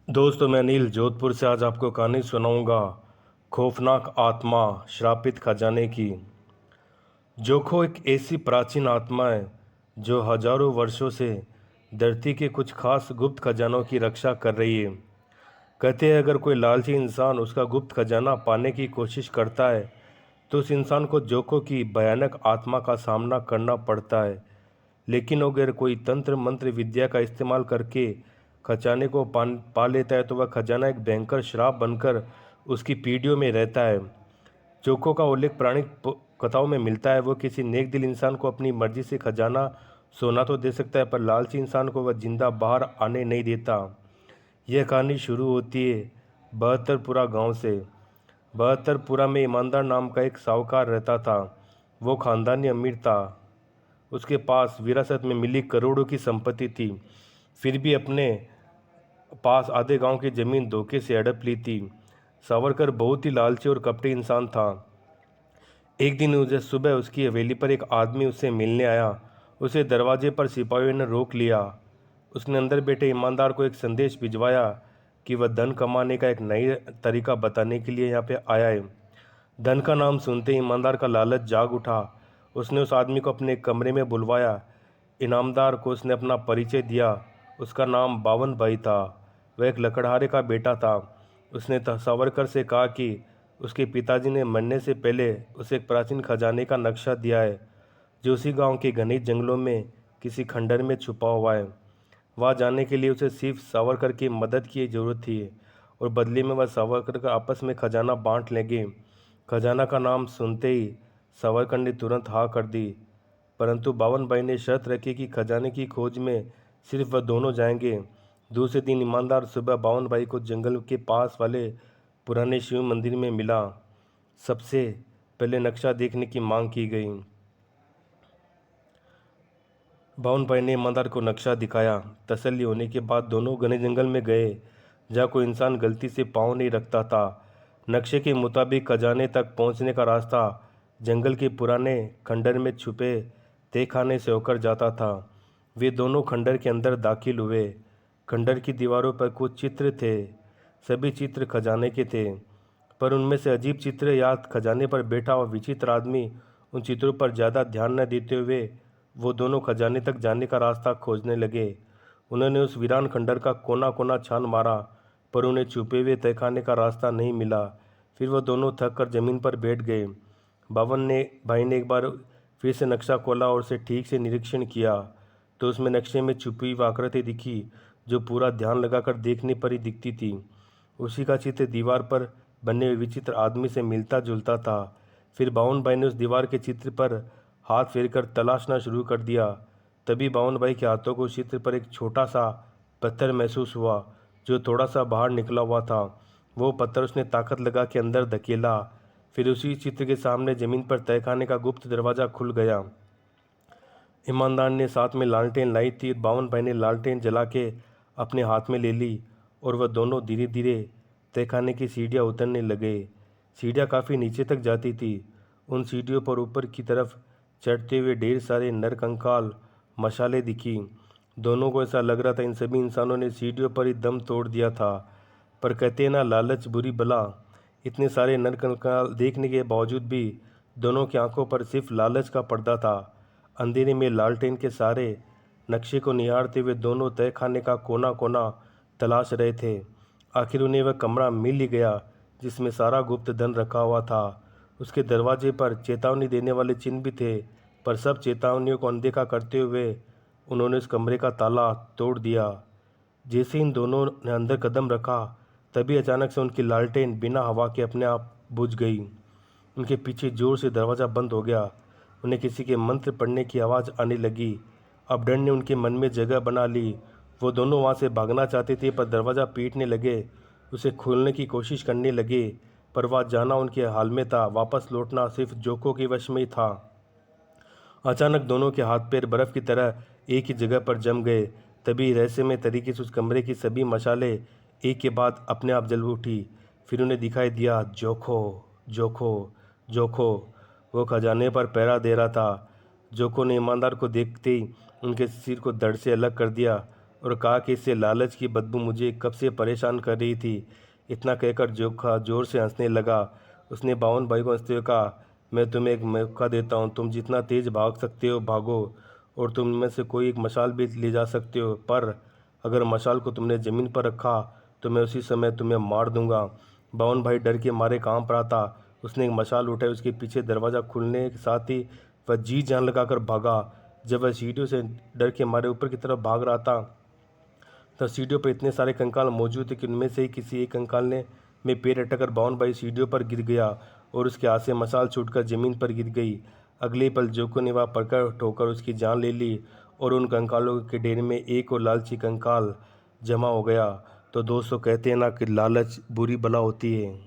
दोस्तों, मैं अनिल जोधपुर से आज आपको कहानी सुनाऊंगा खौफनाक आत्मा श्रापित खजाने की। जोखो एक ऐसी प्राचीन आत्मा है जो हजारों वर्षों से धरती के कुछ खास गुप्त खजानों की रक्षा कर रही है। कहते हैं अगर कोई लालची इंसान उसका गुप्त खजाना पाने की कोशिश करता है तो उस इंसान को जोखो की भयानक आत्मा का सामना करना पड़ता है। लेकिन अगर कोई तंत्र मंत्र विद्या का इस्तेमाल करके खजाने को पा लेता है तो वह खजाना एक भयंकर श्राप बनकर उसकी पीढ़ियों में रहता है। जोको का उल्लेख पौराणिक कथाओं में मिलता है। वो किसी नेक दिल इंसान को अपनी मर्जी से खजाना सोना तो दे सकता है, पर लालची इंसान को वह जिंदा बाहर आने नहीं देता। यह कहानी शुरू होती है बहत्तरपुरा गांव से। बहत्तरपुरा में ईमानदार नाम का एक साहूकार रहता था। वो खानदानी अमीर था। उसके पास विरासत में मिली करोड़ों की संपत्ति थी। फिर भी अपने पास आधे गांव की जमीन धोखे से हड़प ली थी। सावरकर बहुत ही लालची और कपटी इंसान था। एक दिन उसे सुबह उसकी हवेली पर एक आदमी उससे मिलने आया। उसे दरवाजे पर सिपाहियों ने रोक लिया। उसने अंदर बैठे ईमानदार को एक संदेश भिजवाया कि वह धन कमाने का एक नई तरीका बताने के लिए यहाँ पे आया है। धन का नाम सुनते ही ईमानदार का लालच जाग उठा। उसने उस आदमी को अपने कमरे में बुलवाया। इनामदार को उसने अपना परिचय दिया। उसका नाम बावन भाई था। वह एक लकड़हारे का बेटा था। उसने सावरकर से कहा कि उसके पिताजी ने मरने से पहले उसे एक प्राचीन खजाने का नक्शा दिया है जो उसी गांव के घने जंगलों में किसी खंडर में छुपा हुआ है। वहाँ जाने के लिए उसे सिर्फ सावरकर की मदद की जरूरत थी और बदले में वह सावरकर का आपस में खजाना बांट लेंगे। खजाना का नाम सुनते ही सावरकर ने तुरंत हाँ कर दी, परंतु बावन भाई ने शर्त रखी कि खजाने की खोज में सिर्फ वह दोनों जाएंगे। दूसरे दिन ईमानदार सुबह बावन भाई को जंगल के पास वाले पुराने शिव मंदिर में मिला। सबसे पहले नक्शा देखने की मांग की गई। बावन भाई ने ईमानदार को नक्शा दिखाया। तसल्ली होने के बाद दोनों घने जंगल में गए जहाँ कोई इंसान गलती से पाँव नहीं रखता था। नक्शे के मुताबिक खजाने तक पहुँचने का रास्ता जंगल के पुराने खंडर में छुपे तहखाने से होकर जाता था। वे दोनों खंडर के अंदर दाखिल हुए। खंडर की दीवारों पर कुछ चित्र थे। सभी चित्र खजाने के थे, पर उनमें से अजीब चित्र याद खजाने पर बैठा हुआ विचित्र आदमी। उन चित्रों पर ज़्यादा ध्यान न देते हुए वो दोनों खजाने तक जाने का रास्ता खोजने लगे। उन्होंने उस वीरान खंडर का कोना कोना छान मारा, पर उन्हें छुपे हुए तहखाने का रास्ता नहीं मिला। फिर वो दोनों थक कर जमीन पर बैठ गए। बावन ने भाई ने एक बार फिर से नक्शा खोला और उसे ठीक से निरीक्षण किया तो उसमें नक्शे में छुपी हुई आकृति दिखी जो पूरा ध्यान लगाकर देखने पर ही दिखती थी। उसी का चित्र दीवार पर बने हुए विचित्र आदमी से मिलता जुलता था। फिर बावन भाई ने उस दीवार के चित्र पर हाथ फेरकर तलाशना शुरू कर दिया। तभी बावन भाई के हाथों को उस चित्र पर एक छोटा सा पत्थर महसूस हुआ जो थोड़ा सा बाहर निकला हुआ था। वो पत्थर उसने ताकत लगा के अंदर धकेला। फिर उसी चित्र के सामने जमीन पर तहखाने का गुप्त दरवाज़ा खुल गया। ईमानदार ने साथ में लालटेन लाई थी। बावन भाई ने लालटेन जला के अपने हाथ में ले ली और वह दोनों धीरे धीरे तहखाने की सीढ़ियाँ उतरने लगे। सीढ़ियाँ काफ़ी नीचे तक जाती थी। उन सीढ़ियों पर ऊपर की तरफ चढ़ते हुए ढेर सारे नरकंकाल मशाले दिखी। दोनों को ऐसा लग रहा था इन सभी इंसानों ने सीढ़ियों पर ही दम तोड़ दिया था। पर कहते ना, लालच बुरी बला। इतने सारे नरकंकाल देखने के बावजूद भी दोनों की आंखों पर सिर्फ लालच का पर्दा था। अंधेरे में लालटेन के सारे नक्शे को निहारते हुए दोनों तहखाने का कोना कोना तलाश रहे थे। आखिर उन्हें वह कमरा मिल ही गया जिसमें सारा गुप्त धन रखा हुआ था। उसके दरवाजे पर चेतावनी देने वाले चिन्ह भी थे, पर सब चेतावनियों को अनदेखा करते हुए उन्होंने उस कमरे का ताला तोड़ दिया। जैसे इन दोनों ने अंदर कदम रखा तभी अचानक से उनकी लालटेन बिना हवा के अपने आप बुझ गई। उनके पीछे जोर से दरवाज़ा बंद हो गया। उन्हें किसी के मंत्र पढ़ने की आवाज़ आने लगी। अब डर ने उनके मन में जगह बना ली। वो दोनों वहाँ से भागना चाहते थे, पर दरवाज़ा पीटने लगे। उसे खोलने की कोशिश करने लगे, पर वह जाना उनके हाल में था। वापस लौटना सिर्फ जोकों के वश में ही था। अचानक दोनों के हाथ पैर बर्फ की तरह एक ही जगह पर जम गए। तभी रहस्यमय तरीके से उस कमरे की सभी मशालें एक के बाद अपने आप जल उठी। फिर उन्हें दिखाई दिया जोखो, जोखो, जोखो। वो खजाने पर पहरा दे रहा था। जोखो ने ईमानदार को देखते ही उनके सिर को धड़ से अलग कर दिया और कहा कि इससे लालच की बदबू मुझे कब से परेशान कर रही थी। इतना कहकर जोखा जोर से हंसने लगा। उसने बावन भाई को हंसते हुए कहा, मैं तुम्हें एक मौका देता हूँ, तुम जितना तेज भाग सकते हो भागो, और तुम में से कोई एक मशाल भी ले जा सकते हो, पर अगर मशाल को तुमने ज़मीन पर रखा तो मैं उसी समय तुम्हें मार दूंगा। बावन भाई डर के मारे कांप रहा था। उसने एक मशाल उठाई, उसके पीछे दरवाज़ा खुलने के साथ ही वह जी जान लगाकर भागा। जब वह सीढ़ियों से डर के मारे ऊपर की तरफ भाग रहा था, तब सीढ़ियों पर इतने सारे कंकाल मौजूद थे कि उनमें से ही किसी एक कंकाल ने में पैर अटकर बावन भाई सीढ़ियों पर गिर गया और उसके हाथ से मशाल छूटकर जमीन पर गिर गई। अगले ही पल जोको ने वह प्रकट होकर उसकी जान ले ली और उन कंकालों के ढेर में एक और लालची कंकाल जमा हो गया। तो दोस्तों, कहते हैं ना कि लालच बुरी बला होती है।